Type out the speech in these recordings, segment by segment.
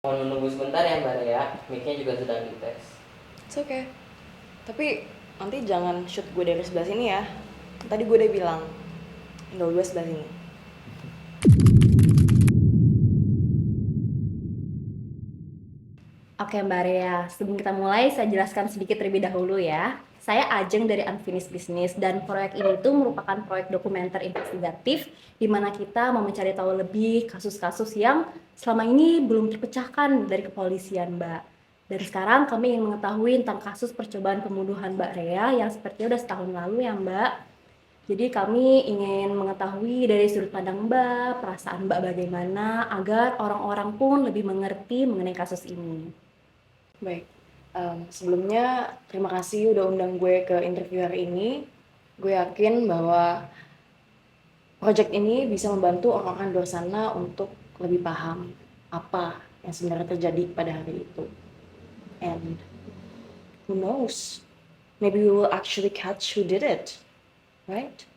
Mau nunggu sebentar ya Mbak Rea, mic-nya juga sedang dites. It's okay. Tapi nanti jangan shoot gue dari sebelah sini ya. Tadi gue udah bilang, angle gue sebelah sini. Oke Mbak Rea, sebelum kita mulai saya jelaskan sedikit terlebih dahulu ya. Saya Ajeng dari Unfinished Business dan proyek ini itu merupakan proyek dokumenter investigatif di mana kita mau mencari tahu lebih kasus-kasus yang selama ini belum terpecahkan dari kepolisian Mbak. Dan sekarang kami ingin mengetahui tentang kasus percobaan pembunuhan Mbak Rea yang sepertinya udah setahun lalu ya Mbak. Jadi kami ingin mengetahui dari sudut pandang Mbak, perasaan Mbak bagaimana agar orang-orang pun lebih mengerti mengenai kasus ini. Baik, sebelumnya terima kasih udah undang gue ke interview hari ini. Gue yakin bahwa project ini bisa membantu orang-orang di luar sana untuk lebih paham apa yang sebenarnya terjadi pada hari itu. And who knows, maybe we will actually catch who did it, right?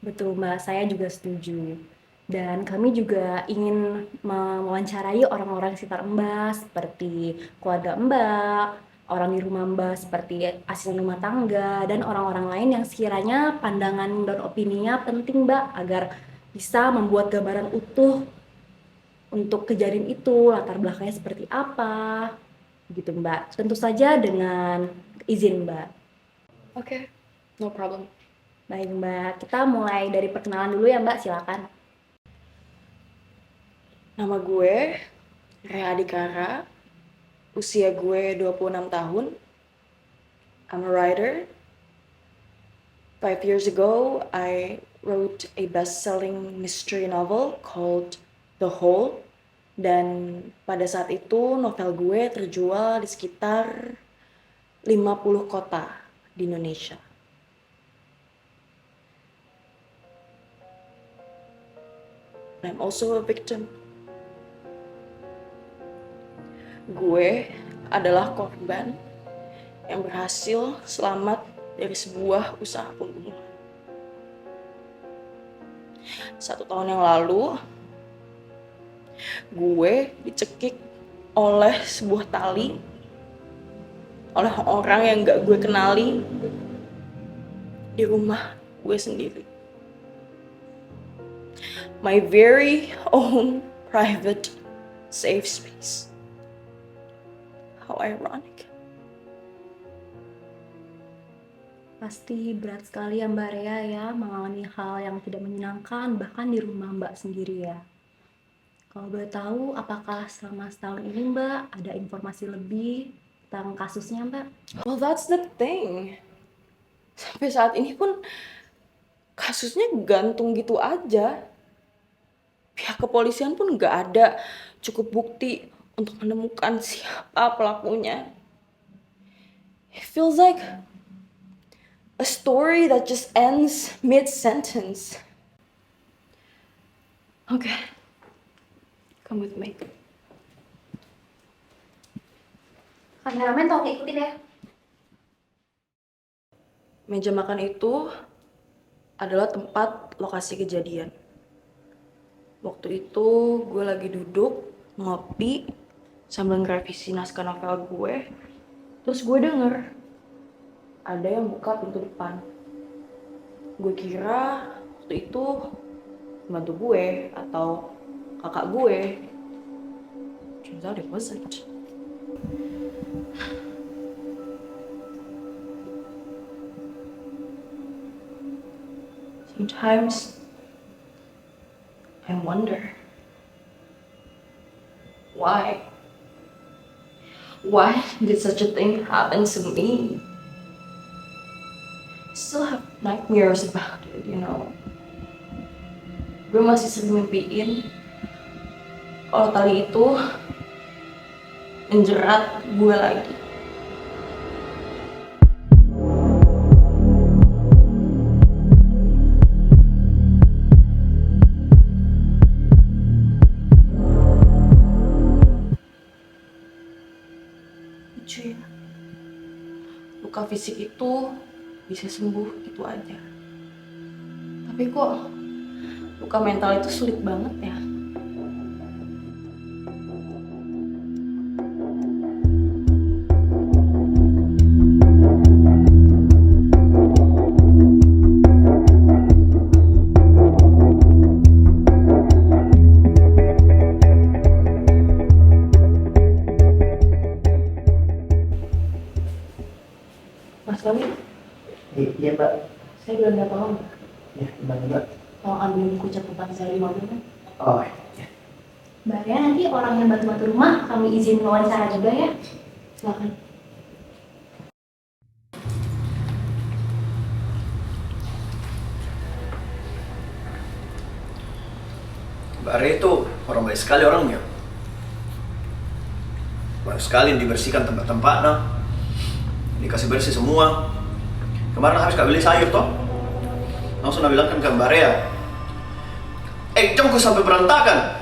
Betul Mbak, saya juga setuju. Dan kami juga ingin mewawancarai orang-orang sekitar Mbak, seperti keluarga Mbak, orang di rumah Mbak seperti asisten rumah tangga, dan orang-orang lain yang sekiranya pandangan dan opininya penting Mbak, agar bisa membuat gambaran utuh untuk kejadian itu, latar belakangnya seperti apa, gitu Mbak. Tentu saja dengan izin Mbak. Okay, no problem. Baik Mbak, kita mulai dari perkenalan dulu ya Mbak, silakan. Nama gue Rea Adikara, usia gue 26 tahun. I'm a writer. 5 years ago, I wrote a best-selling mystery novel called The Hole. Dan pada saat itu novel gue terjual di sekitar 50 kota di Indonesia. I'm also a victim. Gue adalah korban yang berhasil selamat dari sebuah usaha pembunuhan. 1 tahun yang lalu, gue dicekik oleh sebuah tali oleh orang yang gak gue kenali di rumah gue sendiri. My very own private safe space. How ironic. Pasti berat sekali ya Mbak Rea ya mengalami hal yang tidak menyenangkan bahkan di rumah Mbak sendiri ya. Kalau boleh tahu apakah selama setahun ini Mbak ada informasi lebih tentang kasusnya Mbak? Well, that's the thing. Sampai saat ini pun kasusnya gantung gitu aja. Pihak kepolisian pun gak ada cukup bukti untuk menemukan siapa pelakunya. It feels like a story that just ends mid-sentence. Okay, come with me. Kameramen tolong ikutin ya. Meja makan itu adalah tempat lokasi kejadian. Waktu itu gue lagi duduk, ngopi, sambil ngerevisi naskah novel gue. Terus gue denger ada yang buka pintu depan. Gue kira waktu itu pembantu gue atau kakak gue. Turns out it wasn't. Sometimes I wonder why? Why did such a thing happen to me? I still have nightmares about it, you know. Gue masih sering mimpiin kalau tali itu menjerat gue lagi. Lucu ya, luka fisik itu bisa sembuh gitu aja. Tapi kok luka mental itu sulit banget ya. Iya, Mbak. Saya belum dapat tolong. Ya, gimana, Mbak? Tolong ambil buku catatan saya 5 menit. Oh, ya. Mbak Rea, nanti orang yang bantu-bantu rumah kami izin wawancara juga ya. Silakan. Mbak Re itu orang baik sekali orangnya. Banyak sekali dibersihkan tempat-tempatnya, dikasih bersih semua. Kemarin habis kak beli sayur toh, langsung bilangkan ke Mbak Rea, jamku sampai berantakan,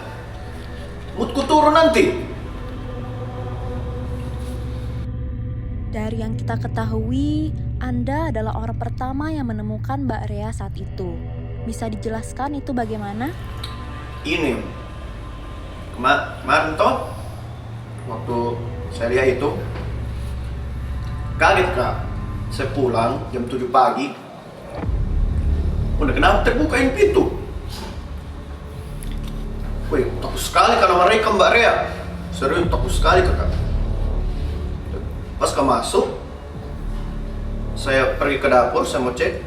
moodku turun nanti. Dari yang kita ketahui, Anda adalah orang pertama yang menemukan Mbak Rea saat itu. Bisa dijelaskan itu bagaimana? Ini kemarin toh, waktu saya lihat itu kaget kak. Saya pulang jam 7 pagi, udah kenapa terbukain pintu. Wih, takut sekali karena mereka Mbak Rea. Serius takut sekali kakak. Pas kak masuk, saya pergi ke dapur, saya mau cek.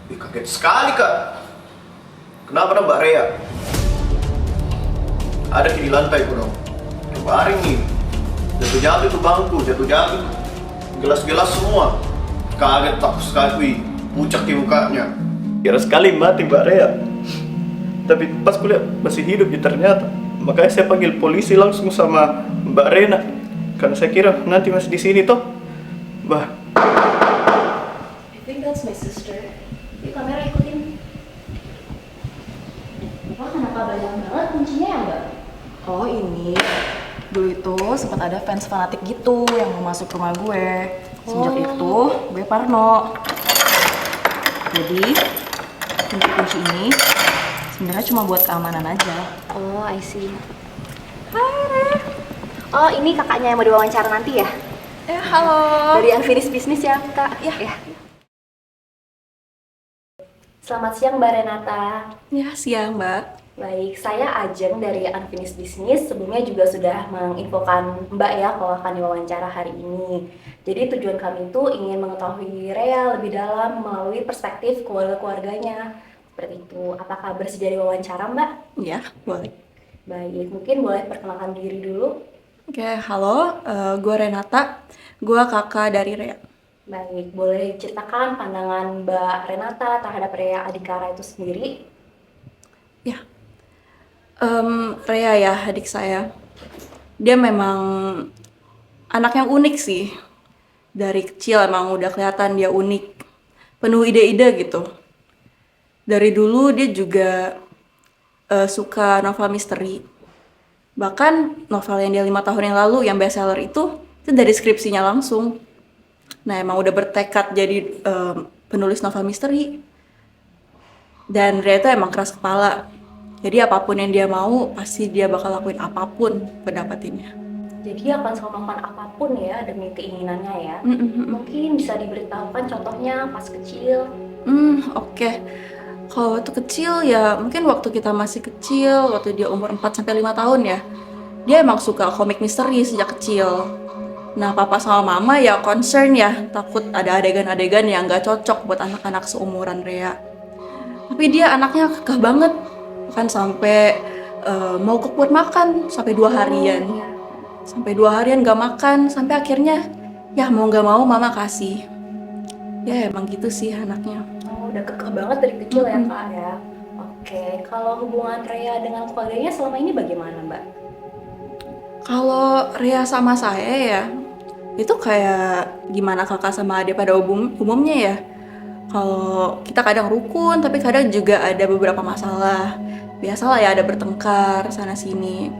Wih, kaget sekali kak. Kenapa Mbak Rea? Ada di lantai kurang. Baring nih. Jatuh-jatuh itu bangku, jatuh-jatuh. Gelas-gelas semua. Kaget takut sekali, wih, pucat di mukanya. Kira sekali mati Mbak Rea. Tapi pas kulihat masih hidup ya ternyata. Makanya saya panggil polisi langsung sama Mbak Rena. Karena saya kira nanti masih di sini toh. Mbak. I think that's my sister. Yuk kamera ikutin. Wah, kenapa banyak banget kuncinya ya, Mbak? Oh ini, dulu itu sempat ada fans fanatik gitu yang mau masuk rumah gue. Sejak itu, gue parno. Jadi, kunci-kunci ini sebenarnya cuma buat keamanan aja. Oh, I see. Hai, Re. Oh, ini kakaknya yang mau diwawancara nanti ya? Halo. Dari Unfinished Business ya, Kak? Ya. Selamat siang, Mbak Renata. Ya, siang, Mbak. Baik, saya Ajeng dari Unfinished Business. Sebelumnya juga sudah menginfokan Mbak ya kalau akan diwawancara hari ini. Jadi tujuan kami itu ingin mengetahui Rea lebih dalam melalui perspektif keluarga-keluarganya. Seperti itu. Apakah bersedia diwawancara, Mbak? Ya, boleh. Baik, mungkin boleh perkenalkan diri dulu. Oke, halo. Gue Renata. Gue kakak dari Rea. Baik, boleh ceritakan pandangan Mbak Renata terhadap Rea Adikara itu sendiri? Ya. Rea ya, adik saya. Dia memang anak yang unik sih. Dari kecil emang udah kelihatan dia unik. Penuh ide-ide gitu. Dari dulu dia juga suka novel misteri. Bahkan novel yang dia 5 tahun yang lalu yang bestseller itu dari skripsinya langsung. Nah emang udah bertekad jadi penulis novel misteri. Dan Rea itu emang keras kepala. Jadi apapun yang dia mau, pasti dia bakal lakuin apapun buat dapetinnya. Jadi akan selalu melakukan apapun ya demi keinginannya ya. Mungkin bisa diberitahukan contohnya pas kecil. Oke. Kalau waktu kecil ya, mungkin waktu kita masih kecil, waktu dia umur 4-5 tahun ya, dia emang suka komik misteri sejak kecil. Nah, papa sama mama ya concern ya, takut ada adegan-adegan yang gak cocok buat anak-anak seumuran Rea. Tapi dia anaknya kekeh banget, kan sampai mau buat makan sampai 2 harian. Sampai 2 harian gak makan, sampai akhirnya ya mau gak mau mama kasih. Ya emang gitu sih anaknya. Oh, udah kekeh banget dari kecil ya Kak ya. Oke, kalau hubungan Rea dengan keluarganya selama ini bagaimana Mbak? Kalau Rea sama saya ya, itu kayak gimana kakak sama adik pada umumnya ya. Kalau kita kadang rukun, tapi kadang juga ada beberapa masalah. Biasalah ya ada bertengkar sana sini.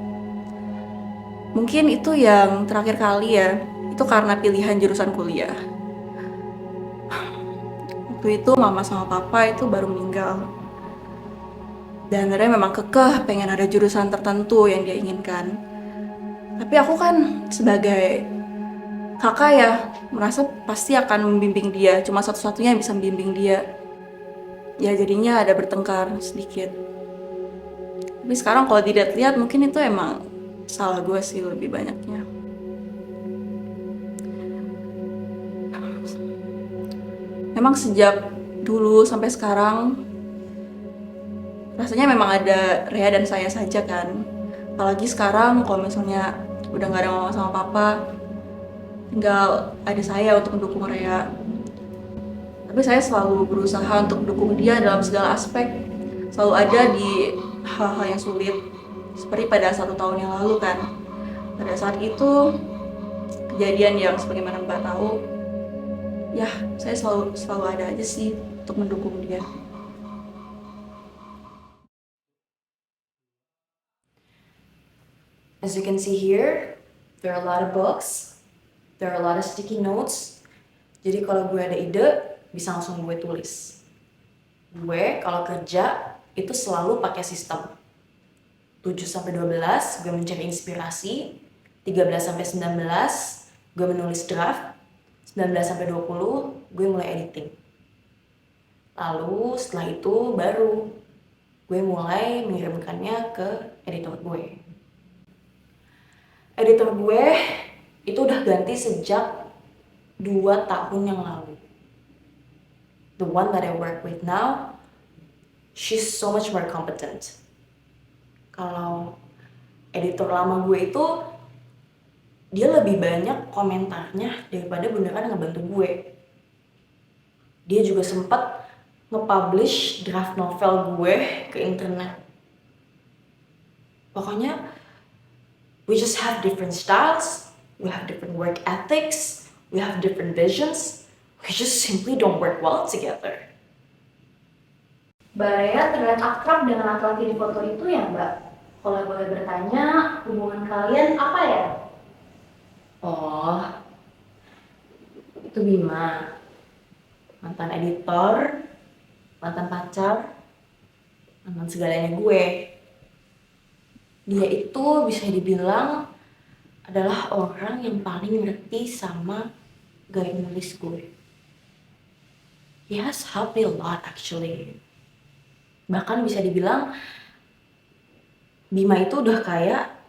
Mungkin itu yang terakhir kali ya, itu karena pilihan jurusan kuliah. Waktu itu mama sama papa itu baru meninggal. Dan Rea memang kekeh pengen ada jurusan tertentu yang dia inginkan. Tapi aku kan sebagai kakak ya merasa pasti akan membimbing dia, cuma satu-satunya yang bisa membimbing dia. Ya jadinya ada bertengkar sedikit. Tapi sekarang kalau dilihat-lihat mungkin itu emang salah gue sih lebih banyaknya. Emang sejak dulu sampai sekarang rasanya memang ada Rea dan saya saja kan. Apalagi sekarang kalau misalnya udah nggak ada mama sama papa, tinggal ada saya untuk mendukung Rea. Tapi saya selalu berusaha untuk mendukung dia dalam segala aspek. Selalu ada di hal-hal yang sulit. Seperti pada 1 tahun yang lalu kan. Pada saat itu, kejadian yang sebagaimana Mbak tahu, ya saya selalu ada aja sih untuk mendukung dia. As you can see here, there are a lot of books, there are a lot of sticky notes. Jadi kalau gue ada ide, bisa langsung gue tulis. Gue kalau kerja itu selalu pakai sistem 7-12 gue mencari inspirasi, 13-19 gue menulis draft, 19-20 gue mulai editing. Lalu setelah itu baru gue mulai mengirimkannya ke editor gue. Editor gue itu udah ganti sejak 2 tahun yang lalu. The one that I work with now, she's so much more competent. Kalau editor lama gue itu, dia lebih banyak komentarnya daripada beneran ngebantu gue. Dia juga sempat nge-publish draft novel gue ke internet. Pokoknya, we just have different styles, we have different work ethics, we have different visions. We just simply don't work well together. Mbak Rea terlihat akrab dengan laki-laki di foto itu ya Mbak? Kalau boleh bertanya, hubungan kalian apa ya? Oh, itu Bima. Mantan editor, mantan pacar, mantan segalanya gue. Dia itu bisa dibilang adalah orang yang paling ngerti sama gaya nulis gue. He has helped me a lot actually. Bahkan bisa dibilang Bima itu udah kayak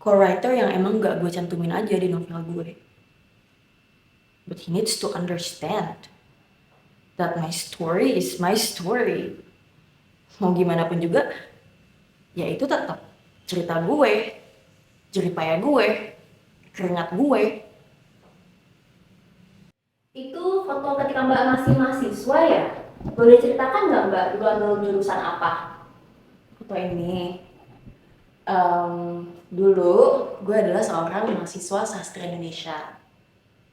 co-writer yang emang gak gue cantumin aja di novel gue. But he needs to understand that my story is my story. Mau gimana pun juga, ya itu tetap cerita gue, jeripaya gue, keringat gue. Itu foto ketika Mbak masih mahasiswa ya? Boleh ceritakan nggak Mbak dulu ambil jurusan apa? Foto ini, dulu gue adalah seorang mahasiswa sastra Indonesia.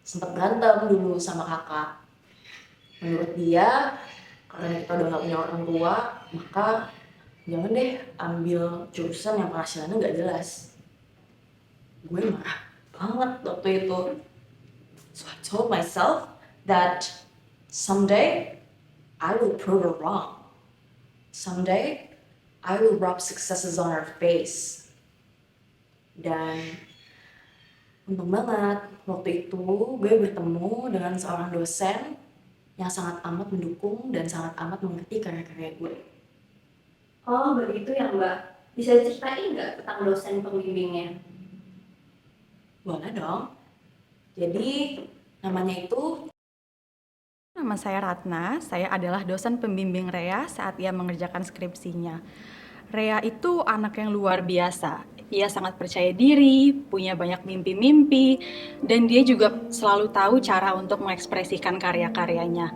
Sempat berantem dulu sama kakak. Menurut dia, karena kita udah gak punya orang tua, maka jangan deh ambil jurusan yang penghasilannya gak jelas. Gue marah banget waktu itu. So I told myself that someday I will prove her wrong. Someday I will rub successes on her face. Dan untung banget waktu itu gue bertemu dengan seorang dosen yang sangat amat mendukung dan sangat amat mengerti karya-karya gue. Oh begitu ya Mbak. Bisa ceritain nggak tentang dosen pembimbingnya? Boleh dong. Jadi namanya itu... Nama saya Ratna, saya adalah dosen pembimbing Rea saat ia mengerjakan skripsinya. Rea itu anak yang luar biasa. Ia sangat percaya diri, punya banyak mimpi-mimpi, dan dia juga selalu tahu cara untuk mengekspresikan karya-karyanya.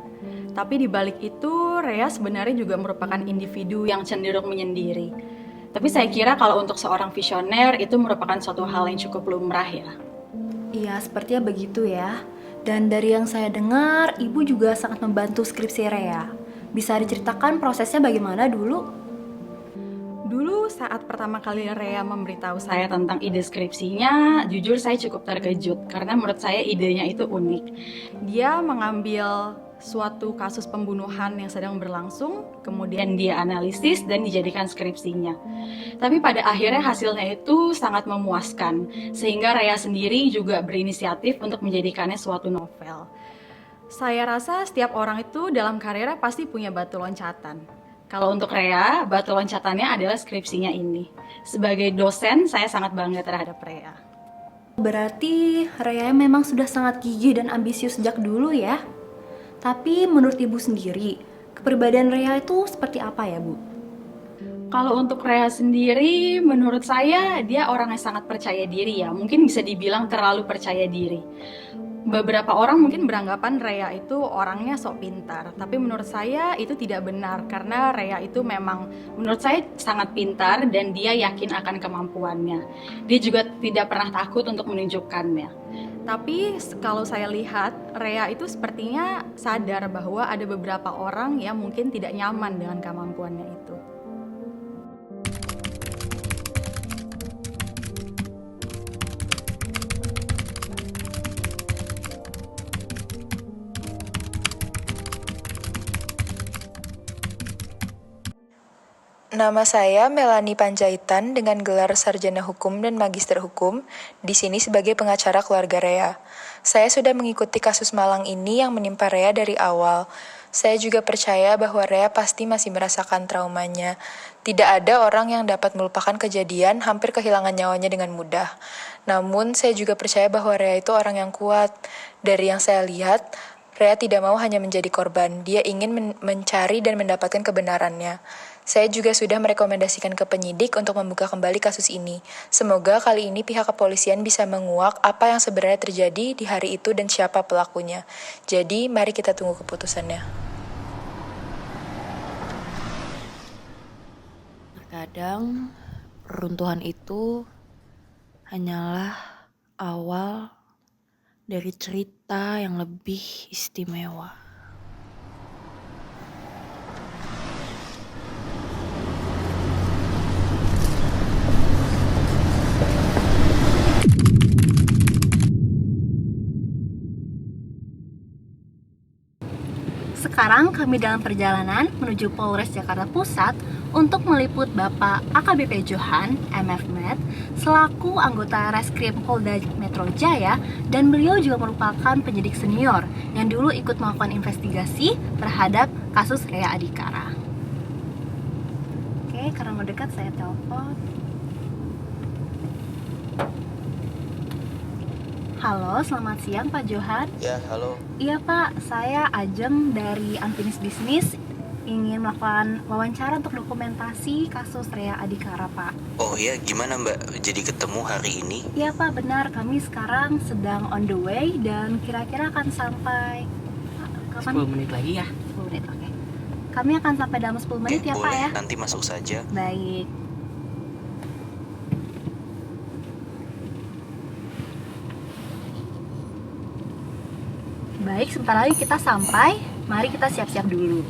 Tapi di balik itu, Rea sebenarnya juga merupakan individu yang cenderung menyendiri. Tapi saya kira kalau untuk seorang visioner itu merupakan suatu hal yang cukup lumrah ya. Iya, sepertinya begitu ya. Dan dari yang saya dengar, Ibu juga sangat membantu skripsi Rea. Bisa diceritakan prosesnya bagaimana dulu? Dulu saat pertama kali Rea memberitahu saya tentang ide skripsinya, jujur saya cukup terkejut karena menurut saya idenya itu unik. Dia mengambil suatu kasus pembunuhan yang sedang berlangsung, kemudian dia analisis dan dijadikan skripsinya. Tapi pada akhirnya hasilnya itu sangat memuaskan, sehingga Rea sendiri juga berinisiatif untuk menjadikannya suatu novel. Saya rasa setiap orang itu dalam karirnya pasti punya batu loncatan. Kalau untuk Rea, batu loncatannya adalah skripsinya ini. Sebagai dosen, saya sangat bangga terhadap Rea. Berarti Rea memang sudah sangat gigih dan ambisius sejak dulu ya? Tapi menurut Ibu sendiri, kepribadian Rea itu seperti apa ya, Bu? Kalau untuk Rea sendiri, menurut saya dia orang yang sangat percaya diri ya. Mungkin bisa dibilang terlalu percaya diri. Beberapa orang mungkin beranggapan Rea itu orangnya sok pintar. Tapi menurut saya itu tidak benar. Karena Rea itu memang menurut saya sangat pintar dan dia yakin akan kemampuannya. Dia juga tidak pernah takut untuk menunjukkannya. Tapi kalau saya lihat, Rea itu sepertinya sadar bahwa ada beberapa orang yang mungkin tidak nyaman dengan kemampuannya itu. Nama saya Melanie Panjaitan dengan gelar Sarjana Hukum dan Magister Hukum, di sini sebagai pengacara keluarga Rea. Saya sudah mengikuti kasus malang ini yang menimpa Rea dari awal. Saya juga percaya bahwa Rea pasti masih merasakan traumanya. Tidak ada orang yang dapat melupakan kejadian hampir kehilangan nyawanya dengan mudah. Namun, saya juga percaya bahwa Rea itu orang yang kuat. Dari yang saya lihat, Rea tidak mau hanya menjadi korban. Dia ingin mencari dan mendapatkan kebenarannya. Saya juga sudah merekomendasikan ke penyidik untuk membuka kembali kasus ini. Semoga kali ini pihak kepolisian bisa menguak apa yang sebenarnya terjadi di hari itu dan siapa pelakunya. Jadi, mari kita tunggu keputusannya. Terkadang runtuhan itu hanyalah awal dari cerita yang lebih istimewa. Sekarang kami dalam perjalanan menuju Polres Jakarta Pusat untuk meliput Bapak AKBP Johan, MFmed, selaku anggota Reskrim Polda Metro Jaya, dan beliau juga merupakan penyidik senior yang dulu ikut melakukan investigasi terhadap kasus Rea Adhikara. Oke, karena mau dekat saya telepon. Halo, selamat siang Pak Johan. Ya, halo. Iya Pak, saya Ajeng dari Unfinished Business, ingin melakukan wawancara untuk dokumentasi kasus Rea Adhikara Pak. Oh iya, gimana Mbak? Jadi ketemu hari ini? Iya Pak, benar. Kami sekarang sedang on the way dan kira-kira akan sampai kapan? 10 menit lagi ya. 10 menit, oke. Kami akan sampai dalam 10 menit ya Pak boleh, ya. nanti masuk saja. Baik. Baik, sebentar lagi kita sampai. Mari kita siap-siap dulu.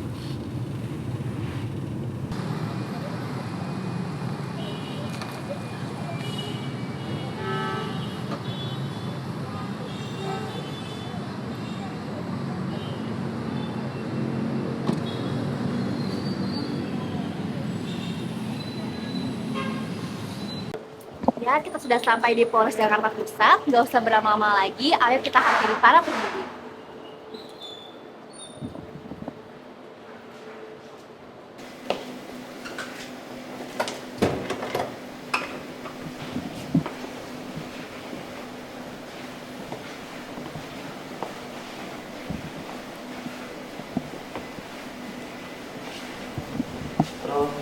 Ya, kita sudah sampai di Polres Jakarta Pusat. Nggak usah berlama-lama lagi. Ayo kita hampiri para penyidik.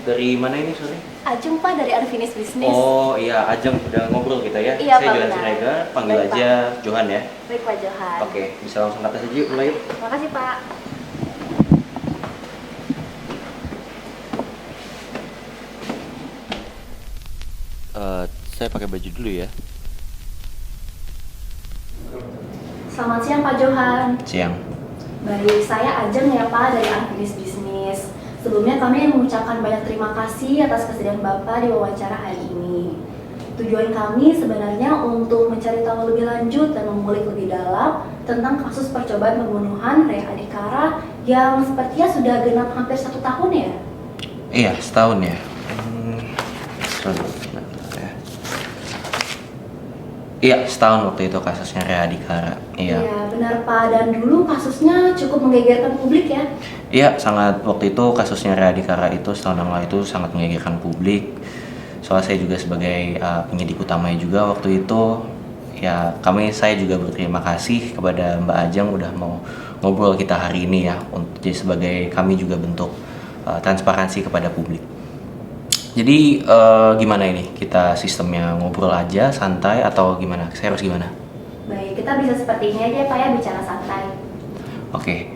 Dari mana ini, sorry? Ajeng Pak dari Unfinished Business. Oh iya, Ajeng udah ngobrol kita ya. Iya, Saya Pak, Johan benar. Siregar, panggil Baik, aja Johan ya. Baik Pak Johan. Oke, bisa langsung ke atas aja yuk, mulai yuk. Terima kasih Pak. Saya pakai baju dulu ya. Selamat siang Pak Johan. Siang. Baik, saya Ajeng ya Pak dari Unfinished Business. Sebelumnya kami mengucapkan banyak terima kasih atas kesediaan Bapak di wawancara hari ini. Tujuan kami sebenarnya untuk mencari tahu lebih lanjut dan mengulik lebih dalam tentang kasus percobaan pembunuhan Rea Adhikara yang sepertinya sudah genap hampir 1 tahun ya? Iya, setahun ya. Iya, setahun waktu itu kasusnya Rea Adhikara. Iya. Iya, benar Pak. Dan dulu kasusnya cukup menggegerkan publik ya? Iya, sangat. Waktu itu kasusnya Rea Adhikara itu setahun yang lalu itu sangat menggegerkan publik. Soalnya saya juga sebagai penyidik utamanya juga waktu itu. Ya, saya juga berterima kasih kepada Mbak Ajeng udah mau ngobrol kita hari ini ya, untuk jadi sebagai kami juga bentuk transparansi kepada publik. Jadi gimana ini? Kita sistemnya ngobrol aja, santai atau gimana? Saya harus gimana? Baik, kita bisa seperti ini aja Pak ya, bicara santai. Oke,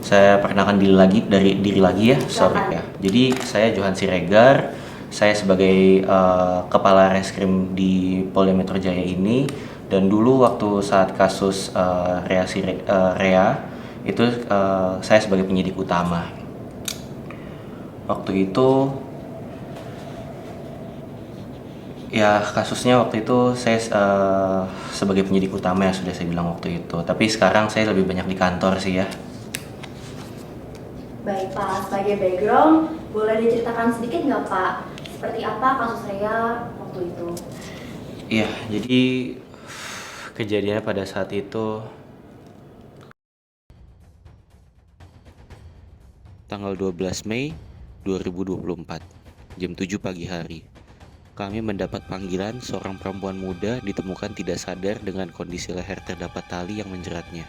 saya perkenalkan diri lagi ya, sorry ya. Jadi saya Johan Siregar, saya sebagai kepala reskrim di Polda Metro Jaya ini, dan dulu waktu saat kasus Rea itu saya sebagai penyidik utama. Waktu itu ya kasusnya waktu itu saya sebagai penyidik utama ya, sudah saya bilang waktu itu. Tapi sekarang saya lebih banyak di kantor sih ya. Baik Pak, sebagai background, boleh diceritakan sedikit nggak Pak? Seperti apa kasus Rea waktu itu? Iya, jadi kejadiannya pada saat itu Tanggal 12 Mei 2024, jam 7 pagi hari. Kami mendapat panggilan seorang perempuan muda ditemukan tidak sadar dengan kondisi leher terdapat tali yang menjeratnya.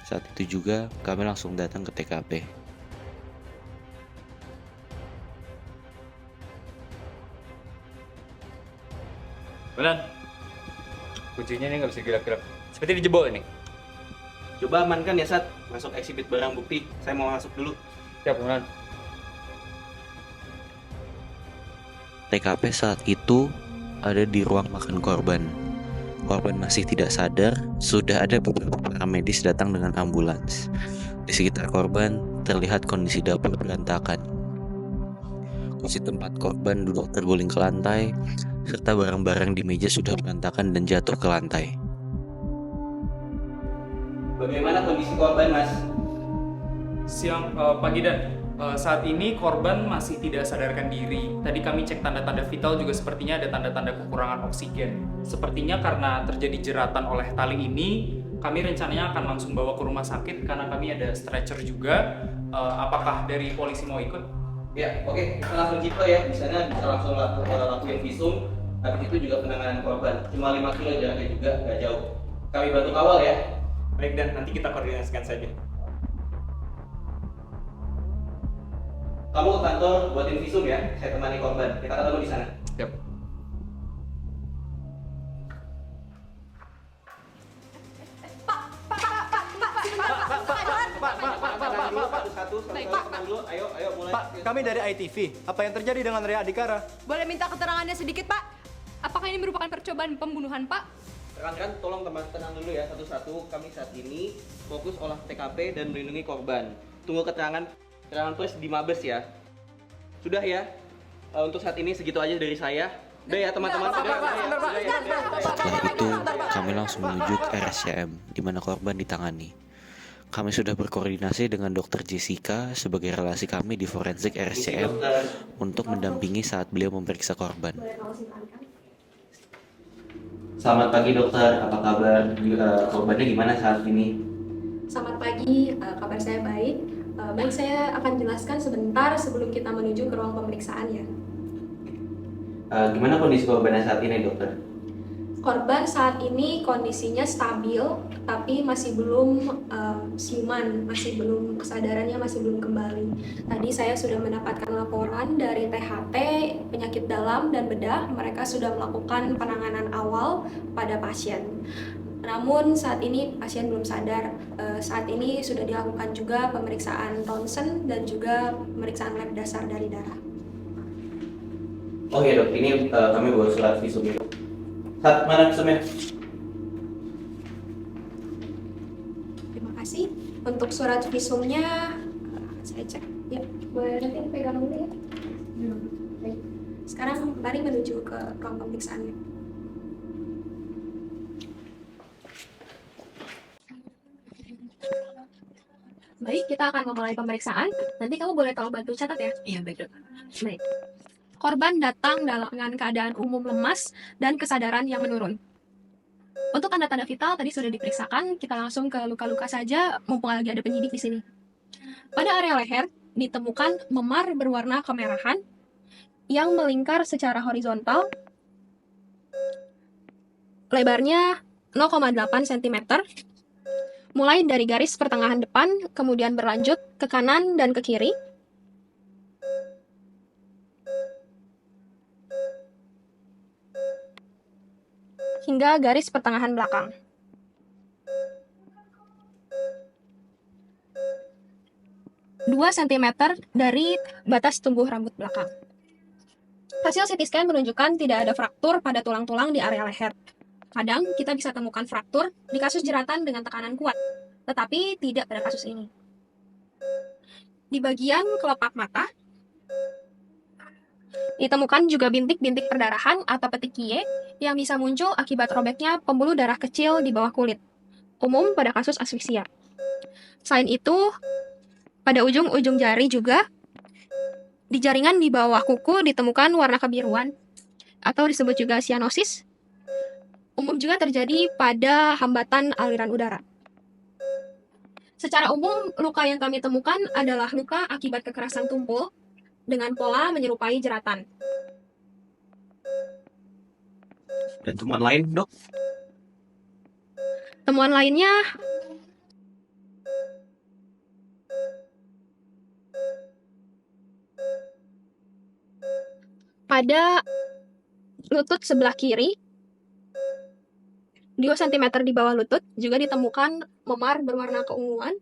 Saat itu juga kami langsung datang ke TKP. Belan, kuncinya ini nggak bisa gerak-gerak. Seperti dijebol ini. coba amankan ya Sat, masuk eksibit barang bukti. Saya mau masuk dulu. Siap, Belan. TKP saat itu ada di ruang makan korban. Korban masih tidak sadar, sudah ada beberapa paramedis datang dengan ambulans. Di sekitar korban terlihat kondisi dapur berantakan. Kursi tempat korban duduk terguling ke lantai, serta barang-barang di meja sudah berantakan dan jatuh ke lantai. Bagaimana kondisi korban, Mas? Siang, pagi Dan. Saat ini korban masih tidak sadarkan diri. Tadi kami cek tanda-tanda vital juga sepertinya ada tanda-tanda kekurangan oksigen. Sepertinya karena terjadi jeratan oleh tali ini, kami rencananya akan langsung bawa ke rumah sakit karena kami ada stretcher juga. Apakah dari polisi mau ikut? Ya, oke. Kita langsung jipo ya. Di sana bisa langsung lakuin visum. Habis itu juga penanganan korban. Cuma 5 kilo jaraknya juga, nggak jauh. Kami bantu kawal ya. Baik, Dan. Nanti kita koordinasikan saja. Kamu ke kantor buatin visum ya, saya temani korban. Kita ketemu di sana. Yap. Pak, kami dari ITV. Apa yang terjadi dengan Rea Adhikara? Boleh minta keterangannya sedikit, Pak? Apakah ini merupakan percobaan pembunuhan, Pak? Rekan-rekan, tolong teman tenang dulu ya, satu-satu. Kami saat ini fokus olah TKP dan melindungi korban. Tunggu keterangan plus di Mabes ya. Sudah ya. Untuk saat ini segitu aja dari saya. Udah ya teman-teman. Setelah itu, kami langsung menuju ke RSCM, di mana korban ditangani. Kami sudah berkoordinasi dengan Dr. Jessica sebagai relasi kami di forensik RSCM untuk mendampingi saat beliau memeriksa korban. Selamat pagi dokter, apa kabar? Korbannya gimana saat ini? Selamat pagi, kabar saya baik. Baik, saya akan jelaskan sebentar sebelum kita menuju ke ruang pemeriksaan ya. Gimana kondisi korbannya saat ini dokter? Korban saat ini kondisinya stabil, tapi masih belum siuman, masih belum kesadarannya, masih belum kembali. Tadi saya sudah mendapatkan laporan dari THT, penyakit dalam dan bedah. Mereka sudah melakukan penanganan awal pada pasien. Namun saat ini pasien belum sadar. Saat ini sudah dilakukan juga pemeriksaan ronsen dan juga pemeriksaan lab dasar dari darah. Oke dok, ini kami bawa surat visum itu. Saat mana visumnya? Terima kasih. Untuk surat visumnya saya cek. Ya, boleh nanti pegang dulu ya. Baik. Sekarang mari menuju ke ruang pemeriksaannya. Baik, kita akan memulai pemeriksaan. Nanti kamu boleh tolong bantu catat ya. Iya, baik dok. Baik. Korban datang dengan keadaan umum lemas dan kesadaran yang menurun. Untuk tanda-tanda vital tadi sudah diperiksakan, kita langsung ke luka-luka saja, mumpung lagi ada penyidik di sini. Pada area leher ditemukan memar berwarna kemerahan yang melingkar secara horizontal, lebarnya 0,8 cm, Mulai dari garis pertengahan depan, kemudian berlanjut ke kanan dan ke kiri. Hingga garis pertengahan belakang. Dua sentimeter dari batas tumbuh rambut belakang. Hasil CT scan menunjukkan tidak ada fraktur pada tulang-tulang di area leher. Kadang kita bisa temukan fraktur di kasus jeratan dengan tekanan kuat, tetapi tidak pada kasus ini. Di bagian kelopak mata, ditemukan juga bintik-bintik perdarahan atau petekiye yang bisa muncul akibat robeknya pembuluh darah kecil di bawah kulit, umum pada kasus asfiksia. Selain itu, pada ujung-ujung jari juga, di jaringan di bawah kuku ditemukan warna kebiruan, atau disebut juga sianosis. Umum juga terjadi pada hambatan aliran udara. Secara umum, luka yang kami temukan adalah luka akibat kekerasan tumpul dengan pola menyerupai jeratan. Dan temuan lain, Dok? Temuan lainnya pada lutut sebelah kiri, 2 cm di bawah lutut juga ditemukan memar berwarna keunguan.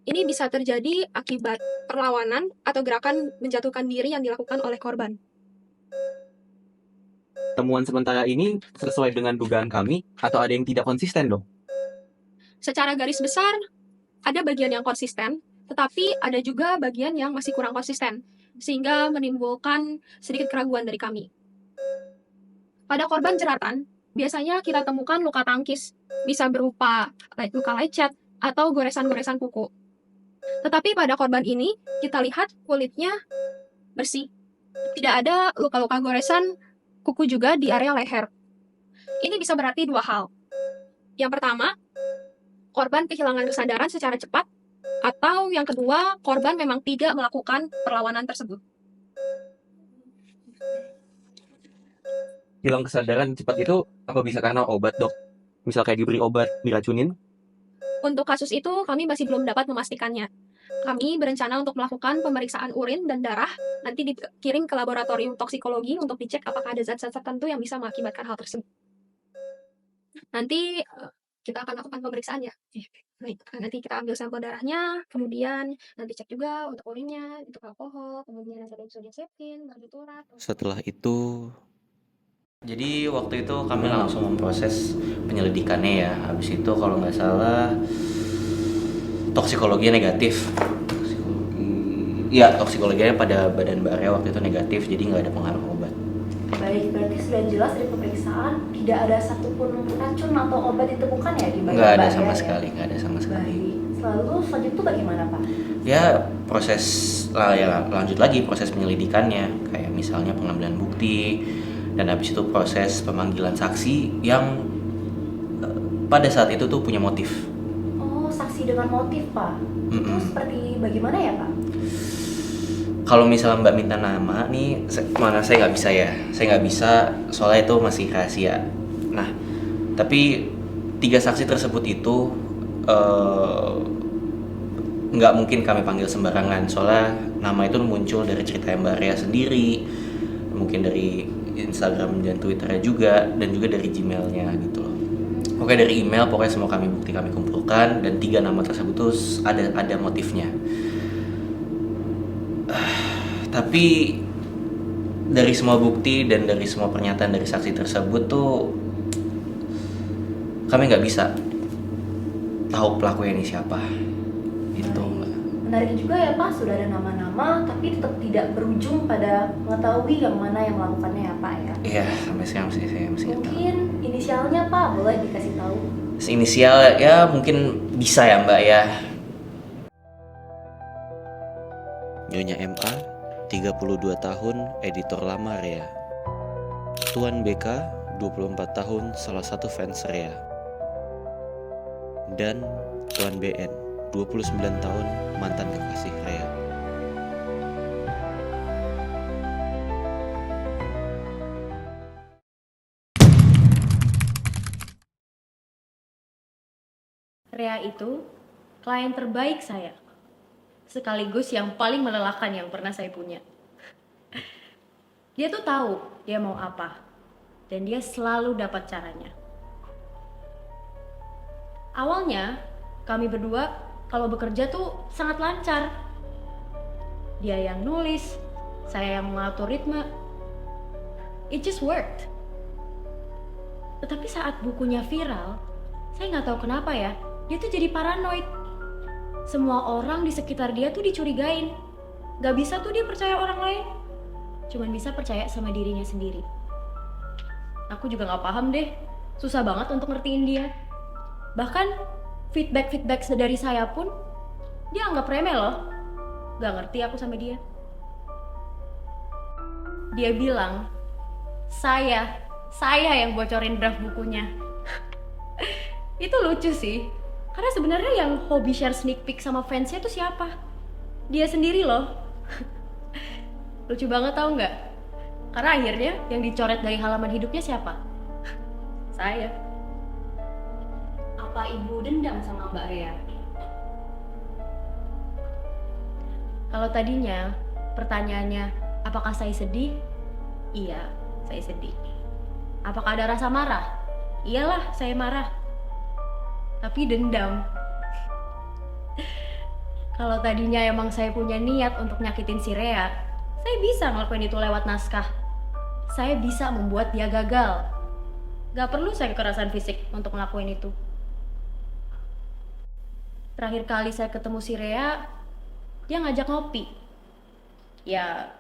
Ini bisa terjadi akibat perlawanan atau gerakan menjatuhkan diri yang dilakukan oleh korban. Temuan sementara ini sesuai dengan dugaan kami atau ada yang tidak konsisten, Dok? Secara garis besar, ada bagian yang konsisten, tetapi ada juga bagian yang masih kurang konsisten, sehingga menimbulkan sedikit keraguan dari kami. Pada korban jeratan, biasanya kita temukan luka tangkis, bisa berupa luka lecet atau goresan-goresan kuku. Tetapi pada korban ini, kita lihat kulitnya bersih. Tidak ada luka-luka goresan kuku juga di area leher. Ini bisa berarti dua hal. Yang pertama, korban kehilangan kesadaran secara cepat, atau yang kedua, korban memang tidak melakukan perlawanan tersebut. Hilang kesadaran cepat itu apa bisa karena obat, Dok? Misal kayak diberi obat, diracunin? Untuk kasus itu, kami masih belum dapat memastikannya. Kami berencana untuk melakukan pemeriksaan urin dan darah, nanti dikirim ke laboratorium toksikologi untuk dicek apakah ada zat-zat tertentu yang bisa mengakibatkan hal tersebut. Nanti kita akan lakukan pemeriksaan ya. Nanti kita ambil sampel darahnya, kemudian nanti cek juga untuk urinnya, untuk alkohol, kemudian ada sodium septin, barbiturat. Setelah itu, jadi waktu itu kami langsung memproses penyelidikannya ya. Habis itu kalau nggak salah toksikologinya negatif. Iya, toksikologinya pada badan Mbak Rea waktu itu negatif, jadi nggak ada pengaruh obat. Baik, berarti sudah jelas dari pemeriksaan tidak ada satupun racun atau obat ditemukan ya di badan Nggak ada Mbak sama Rea, sekali, nggak ada sama sekali. Baik. Lalu selanjutnya itu bagaimana Pak? Ya proses lanjut lagi proses penyelidikannya, kayak misalnya pengambilan bukti, dan habis itu proses pemanggilan saksi yang pada saat itu tuh punya motif. Oh, saksi dengan motif Pak. Itu seperti bagaimana ya Pak? Kalau misalnya Mbak minta nama nih, mana saya nggak bisa ya. Saya nggak bisa, soalnya itu masih rahasia. Nah, tapi 3 saksi tersebut itu nggak mungkin kami panggil sembarangan. Soalnya nama itu muncul dari cerita Mbak Rea sendiri, mungkin dari Instagram dan Twitternya juga, dan juga dari Gmailnya gitu loh. Oke, dari email pokoknya semua bukti kami kumpulkan, dan 3 nama tersebut tuh ada motifnya. Tapi dari semua bukti dan dari semua pernyataan dari saksi tersebut tuh kami nggak bisa tahu pelakunya ini siapa gitu. Menarik juga ya Pak, sudah ada nama-nama tapi tetap tidak berujung pada mengetahui yang mana yang melakukannya ya Pak ya. Iya, sampai sekarang saya masih nggak tahu. Mungkin inisialnya Pak, boleh dikasih tahu? Inisial ya mungkin bisa ya Mbak ya. Nyonya MA, 32 tahun, editor lama Rea. Tuan BK, 24 tahun, salah satu fans Rea. Dan Tuan BN, 29 tahun, mantan kekasih Rea. Rea itu klien terbaik saya. Sekaligus yang paling melelahkan yang pernah saya punya. Dia tuh tahu dia mau apa. Dan dia selalu dapat caranya. Awalnya, kami berdua kalau bekerja tuh sangat lancar. Dia yang nulis, saya yang mengatur ritme. It just worked. Tetapi saat bukunya viral, saya nggak tahu kenapa ya, dia tuh jadi paranoid. Semua orang di sekitar dia tuh dicurigain. Gak bisa tuh dia percaya orang lain. Cuman bisa percaya sama dirinya sendiri. Aku juga gak paham deh. Susah banget untuk ngertiin dia. Bahkan feedback dari saya pun dia anggap remeh loh. Gak ngerti aku sama dia. Dia bilang, saya yang bocorin draft bukunya. Itu lucu sih. Karena sebenarnya yang hobi share sneak peek sama fansnya tuh siapa? Dia sendiri loh. Lucu banget tau nggak? Karena akhirnya yang dicoret dari halaman hidupnya siapa? Saya. Apa ibu dendam sama Mbak Rea? Kalau tadinya pertanyaannya, apakah saya sedih? Iya, saya sedih. Apakah ada rasa marah? Iyalah, saya marah. Tapi dendam. Kalau tadinya emang saya punya niat untuk nyakitin si Rea, saya bisa ngelakuin itu lewat naskah. Saya bisa membuat dia gagal. Gak perlu saya kekerasan fisik untuk ngelakuin itu. Terakhir kali saya ketemu si Rea, dia ngajak ngopi. Ya,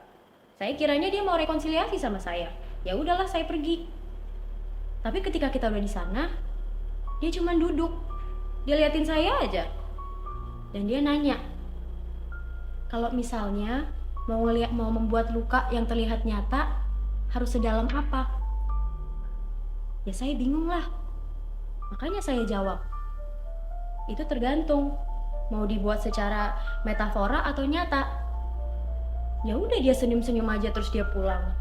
saya kiranya dia mau rekonsiliasi sama saya. Ya udahlah, saya pergi. Tapi ketika kita udah di sana, dia cuma duduk. Dia liatin saya aja. Dan dia nanya, kalau misalnya mau membuat luka yang terlihat nyata, harus sedalam apa? Ya saya bingung lah. Makanya saya jawab, itu tergantung mau dibuat secara metafora atau nyata. Ya udah, dia senyum-senyum aja terus dia pulang.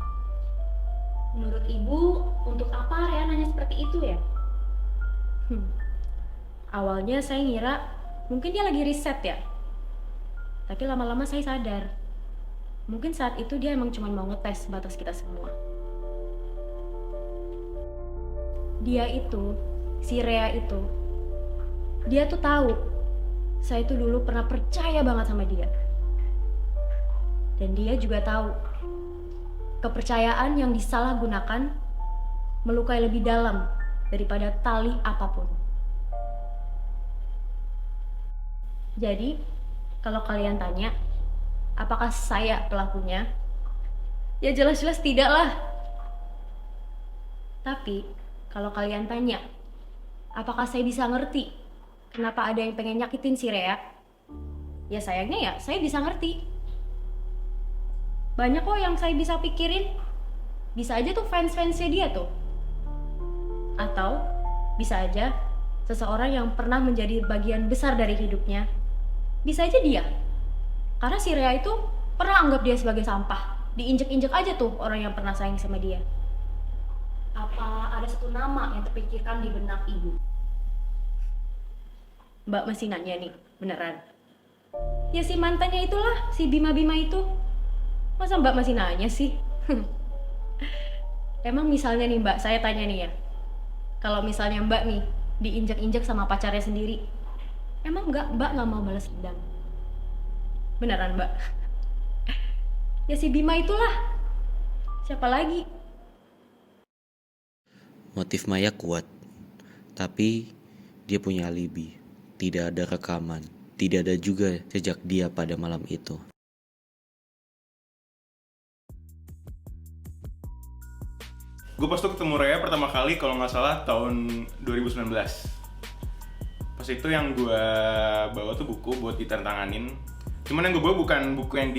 Menurut ibu, untuk apa Rea nanya seperti itu ya? Awalnya saya ngira mungkin dia lagi riset ya. Tapi lama-lama saya sadar, mungkin saat itu dia emang cuma mau ngetes batas kita semua. Dia itu, si Rea itu, dia tuh tahu saya tuh dulu pernah percaya banget sama dia. Dan dia juga tahu kepercayaan yang disalahgunakan melukai lebih dalam daripada tali apapun. Jadi, kalau kalian tanya, apakah saya pelakunya? Ya jelas-jelas tidak lah. Tapi, kalau kalian tanya, apakah saya bisa ngerti kenapa ada yang pengen nyakitin si Rea? Ya sayangnya ya, saya bisa ngerti. Banyak kok yang saya bisa pikirin. Bisa aja tuh fans-fansnya dia tuh. Atau, bisa aja seseorang yang pernah menjadi bagian besar dari hidupnya. Bisa aja dia. Karena si Rea itu pernah anggap dia sebagai sampah. Diinjek-injek aja tuh orang yang pernah sayang sama dia. Apa ada satu nama yang terpikirkan di benak ibu? Mbak masih nanya nih, beneran? Ya si mantannya itulah, si Bima-Bima itu. Masa Mbak masih nanya sih? Emang misalnya nih Mbak, saya tanya nih ya. Kalau misalnya Mbak nih diinjek-injek sama pacarnya sendiri, emang Mbak nggak mau balas dendam? Beneran Mbak? Ya si Bima itulah. Siapa lagi? Motif Maya kuat, tapi dia punya alibi. Tidak ada rekaman, tidak ada juga jejak dia pada malam itu. Gue pas tuh ketemu Rea pertama kali kalau nggak salah tahun 2019. Pas itu yang gue bawa tuh buku buat ditantanganin. Cuman yang gue bawa bukan buku yang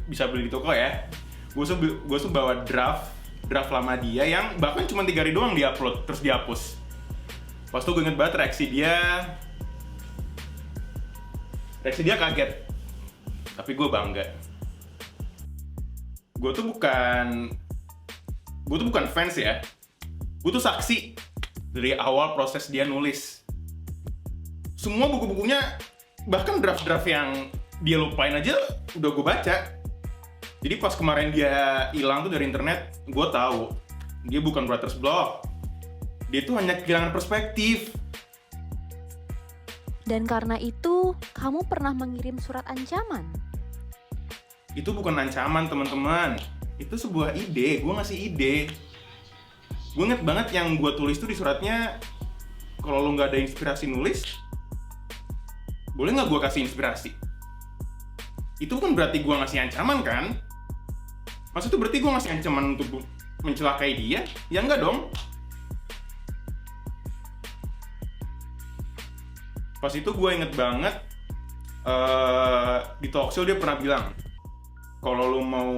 bisa beli di toko ya. Gue tuh bawa draft lama dia yang bahkan cuma 3 hari doang diupload terus dihapus. Pas tuh gue inget banget reaksi dia kaget. Tapi gue bangga. Gue tuh bukan fans ya. Gue tuh saksi dari awal proses dia nulis. semua buku-bukunya, bahkan draft-draft yang dia lupain aja udah gue baca. Jadi pas kemarin dia hilang tuh dari internet, gue tahu dia bukan writer's block. Dia tuh hanya kehilangan perspektif. Dan karena itu, kamu pernah mengirim surat ancaman? Itu bukan ancaman, teman-teman. Itu sebuah ide, gue ngasih ide. Gue inget banget yang gue tulis tuh di suratnya, kalau lo nggak ada inspirasi nulis, boleh nggak gue kasih inspirasi? Itu bukan berarti gue ngasih ancaman kan? Maksudnya berarti gue ngasih ancaman untuk mencelakai dia? Ya enggak dong. Pas itu gue inget banget, di talk show dia pernah bilang, kalau lo mau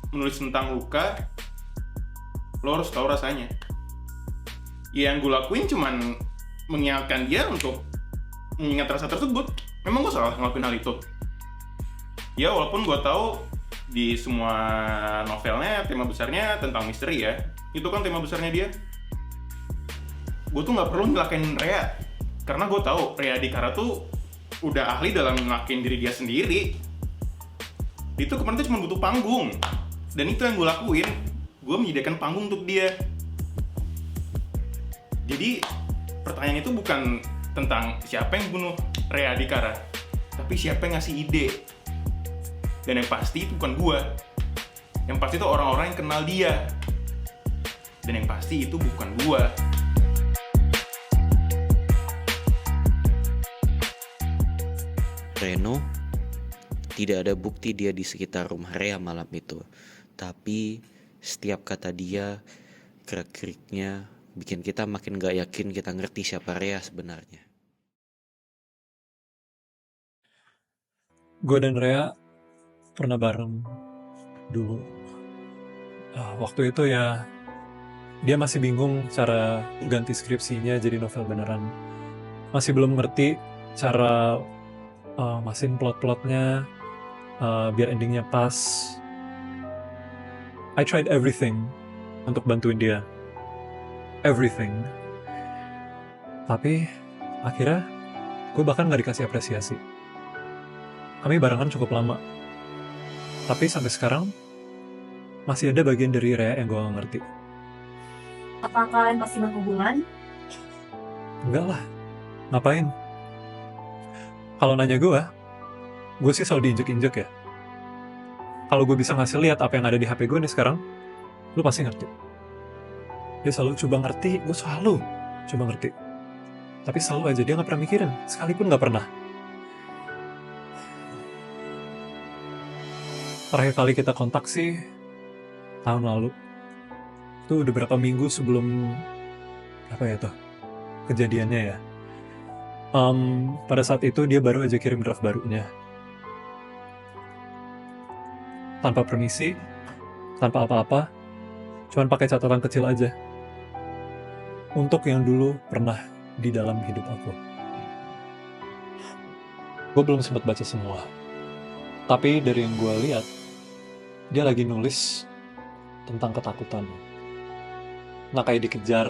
menulis tentang luka, lo harus tahu rasanya. Ya yang gue lakuin cuman mengingatkan dia untuk mengingat rasa tersebut. Memang gue salah ngelakuin hal itu? Ya walaupun gue tahu di semua novelnya tema besarnya tentang misteri ya. Itu kan tema besarnya dia. Gue tuh nggak perlu nyelakain Rea, karena gue tahu Rea Adhikara tuh udah ahli dalam nyelakain diri dia sendiri. Itu kemarin tuh cuma butuh panggung, dan itu yang gue lakuin. Gue menyediakan panggung untuk dia. Jadi pertanyaan itu bukan tentang siapa yang bunuh Rea Adhikara, tapi siapa yang ngasih ide. Dan yang pasti itu bukan gue. Yang pasti itu orang-orang yang kenal dia. Dan yang pasti itu bukan gue. Reno, tidak ada bukti dia di sekitar rumah Rea malam itu. Tapi setiap kata dia, gerak-geriknya bikin kita makin gak yakin kita ngerti siapa Rea sebenarnya. Gue dan Rea pernah bareng dulu. Waktu itu ya, dia masih bingung cara ganti skripsinya jadi novel beneran. Masih belum ngerti cara masin plot-plotnya biar endingnya pas. I tried everything untuk bantuin dia. Everything. Tapi akhirnya gue bahkan gak dikasih apresiasi. Kami barengan cukup lama. Tapi sampai sekarang masih ada bagian dari Rea yang gue gak ngerti. Apa kalian pasti berhubungan? Enggak lah. Ngapain? Kalau nanya gue sih selalu diinjek-injek ya. Kalau gue bisa ngasih lihat apa yang ada di HP gue nih sekarang, lu pasti ngerti. Dia selalu coba ngerti, gue selalu coba ngerti. Tapi selalu aja dia gak pernah mikirin, sekalipun gak pernah. Terakhir kali kita kontak sih, tahun lalu. Itu udah berapa minggu sebelum, kejadiannya ya. Pada saat itu dia baru aja kirim draft barunya. Tanpa permisi, tanpa apa-apa, cuman pakai catatan kecil aja. Untuk yang dulu pernah di dalam hidup aku. Gue belum sempat baca semua. Tapi dari yang gue lihat, dia lagi nulis tentang ketakutan. Nah kayak dikejar,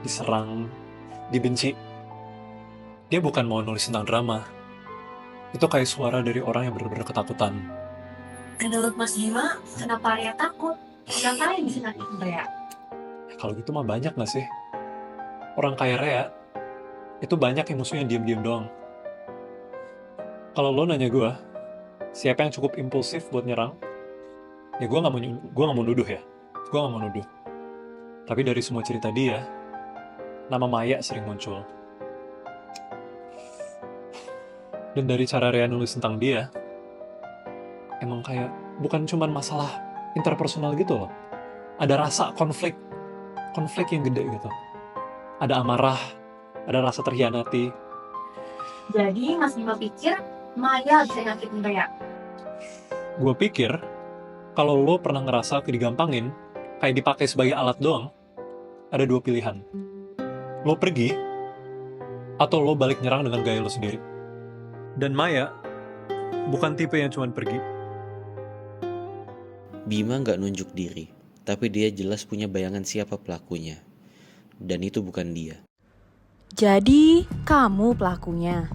diserang, dibenci. Dia bukan mau nulis tentang drama. Itu kayak suara dari orang yang benar-benar ketakutan. Menurut Mas Bima, kenapa Rea takut? Siapa yang bisa nyakitin Rea? Kalau gitu mah banyak gak sih? Orang kayak Rea, itu banyak yang musuhnya diem-diem doang. Kalau lo nanya gue, siapa yang cukup impulsif buat nyerang? Ya gue gak mau nuduh ya. Gue gak mau nuduh. Tapi dari semua cerita dia, nama Maya sering muncul. Dan dari cara Rea nulis tentang dia, emang kayak bukan cuman masalah interpersonal gitu loh. Ada rasa konflik yang gede gitu. Ada amarah, ada rasa terhianati. Jadi Mas Bima pikir Maya bisa nyakitin Rea? Gue pikir, kalau lo pernah ngerasa digampangin, kayak dipakai sebagai alat doang, ada dua pilihan. Lo pergi, atau lo balik nyerang dengan gaya lo sendiri. Dan Maya bukan tipe yang cuman pergi. Bima nggak nunjuk diri, tapi dia jelas punya bayangan siapa pelakunya. Dan itu bukan dia. Jadi, kamu pelakunya.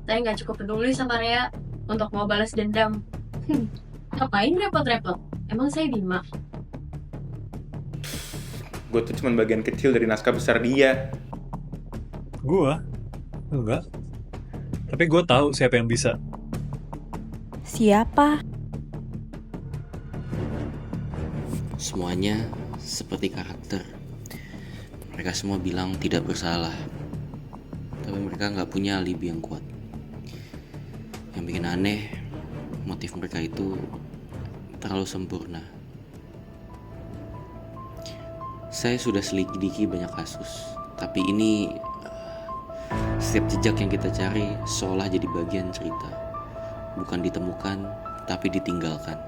Saya nggak cukup peduli sama Rea untuk mau balas dendam. Ngapain repot-repot? Emang saya Bima? Gue tuh cuma bagian kecil dari naskah besar dia. Gua? Enggak. Tapi gue tahu siapa yang bisa. Siapa? Semuanya seperti karakter. Mereka semua bilang tidak bersalah. Tapi mereka nggak punya alibi yang kuat. Yang bikin aneh, motif mereka itu terlalu sempurna. Saya sudah selidiki banyak kasus, tapi ini setiap jejak yang kita cari seolah jadi bagian cerita. Bukan ditemukan, tapi ditinggalkan.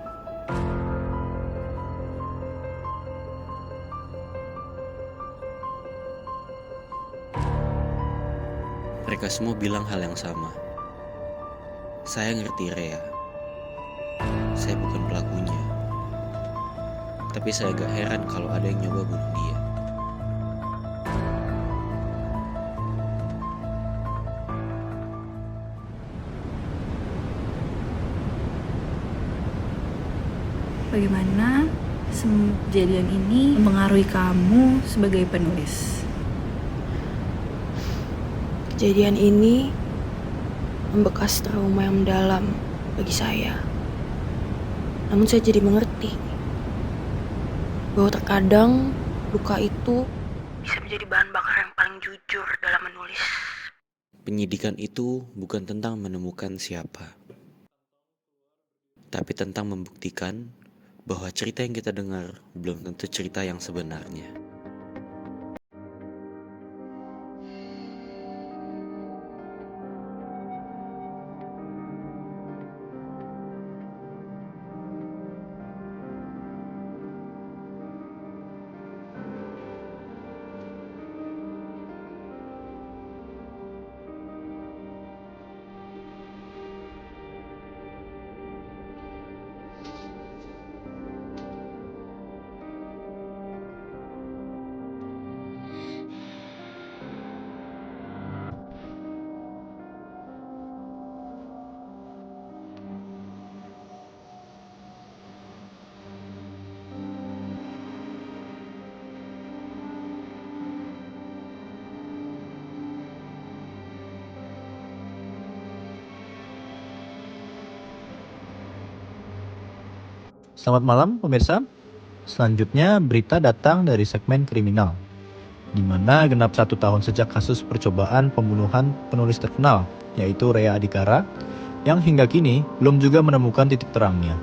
Mereka semua bilang hal yang sama. Saya ngerti Rea. Saya bukan pelakunya. Tapi saya agak heran kalau ada yang nyoba bunuh dia. Bagaimana kejadian ini mempengaruhi kamu sebagai penulis? Kejadian ini membekas trauma yang mendalam bagi saya. Namun saya jadi mengerti bahwa terkadang luka itu bisa menjadi bahan bakar yang paling jujur dalam menulis. Penyidikan itu bukan tentang menemukan siapa, tapi tentang membuktikan bahwa cerita yang kita dengar belum tentu cerita yang sebenarnya. Selamat malam pemirsa. Selanjutnya berita datang dari segmen kriminal, di mana genap 1 tahun sejak kasus percobaan pembunuhan penulis terkenal, yaitu Rea Adhikara, yang hingga kini belum juga menemukan titik terangnya.